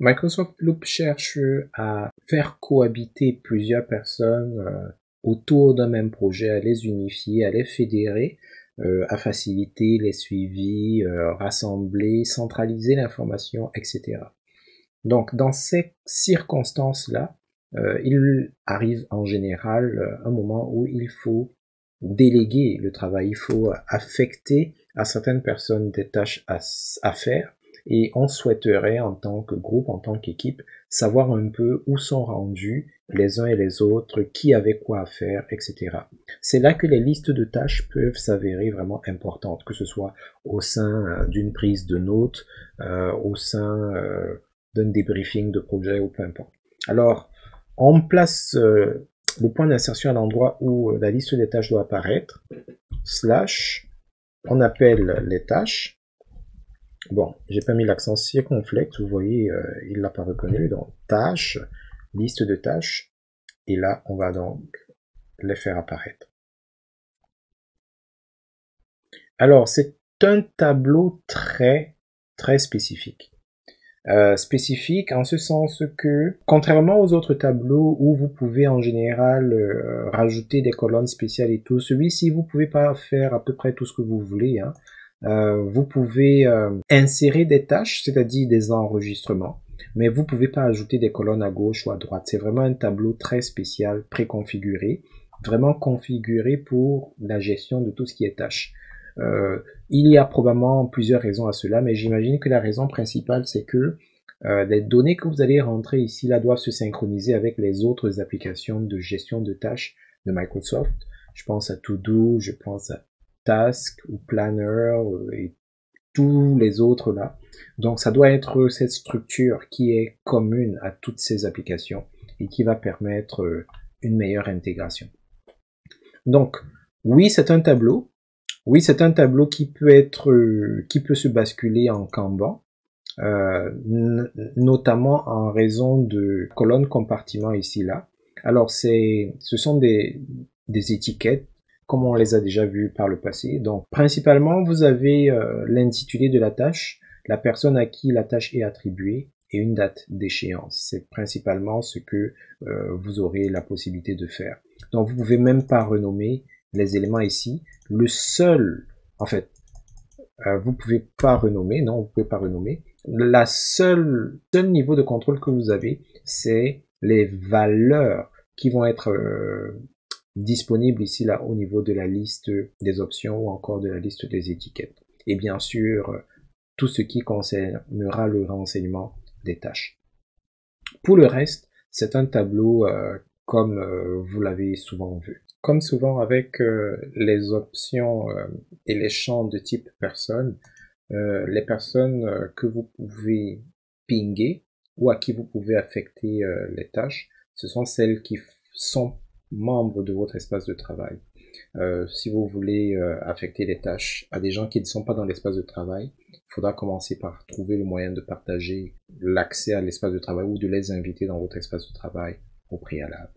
Microsoft Loop cherche à faire cohabiter plusieurs personnes autour d'un même projet, à les unifier, à les fédérer, à faciliter les suivis, rassembler, centraliser l'information, etc. Donc, dans ces circonstances-là, il arrive en général un moment où il faut déléguer le travail, il faut affecter à certaines personnes des tâches à faire, et on souhaiterait en tant que groupe, en tant qu'équipe, savoir un peu où sont rendus les uns et les autres, qui avait quoi à faire, etc. C'est là que les listes de tâches peuvent s'avérer vraiment importantes, que ce soit au sein d'une prise de notes, au sein d'un débriefing de projet ou peu importe. Alors, on place le point d'insertion à l'endroit où la liste des tâches doit apparaître, slash, on appelle les tâches. Bon, j'ai pas mis l'accent circonflexe, vous voyez, il l'a pas reconnu, donc tâches, liste de tâches, et là, on va donc les faire apparaître. Alors, c'est un tableau très spécifique. Spécifique en ce sens que, contrairement aux autres tableaux où vous pouvez en général rajouter des colonnes spéciales et tout, celui-ci vous pouvez pas faire à peu près tout ce que vous voulez. Hein. Vous pouvez insérer des tâches, c'est-à-dire des enregistrements, mais vous pouvez pas ajouter des colonnes à gauche ou à droite. C'est vraiment un tableau très spécial, préconfiguré, vraiment configuré pour la gestion de tout ce qui est tâches. Il y a probablement plusieurs raisons à cela, mais j'imagine que la raison principale, c'est que les données que vous allez rentrer ici, là, doivent se synchroniser avec les autres applications de gestion de tâches de Microsoft. Je pense à To-Do, je pense à Task ou Planner et tous les autres là. Donc ça doit être cette structure qui est commune à toutes ces applications et qui va permettre une meilleure intégration. Donc, oui, c'est un tableau. Oui, c'est un tableau qui peut se basculer en Kanban, notamment en raison de colonnes compartiments ici là. Alors ce sont des étiquettes comme on les a déjà vues par le passé. Donc principalement vous avez l'intitulé de la tâche, la personne à qui la tâche est attribuée et une date d'échéance. C'est principalement ce que vous aurez la possibilité de faire. Donc vous pouvez même pas renommer les éléments ici. Le seul, en fait, vous pouvez pas renommer, non, vous pouvez pas renommer. La seul niveau de contrôle que vous avez, c'est les valeurs qui vont être disponibles ici, là, au niveau de la liste des options ou encore de la liste des étiquettes. Et bien sûr, tout ce qui concernera le renseignement des tâches. Pour le reste, c'est un tableau comme vous l'avez souvent vu. Comme souvent avec les options et les champs de type personne, les personnes que vous pouvez pinguer ou à qui vous pouvez affecter les tâches, ce sont celles qui sont membres de votre espace de travail. Si vous voulez affecter les tâches à des gens qui ne sont pas dans l'espace de travail, il faudra commencer par trouver le moyen de partager l'accès à l'espace de travail ou de les inviter dans votre espace de travail au préalable.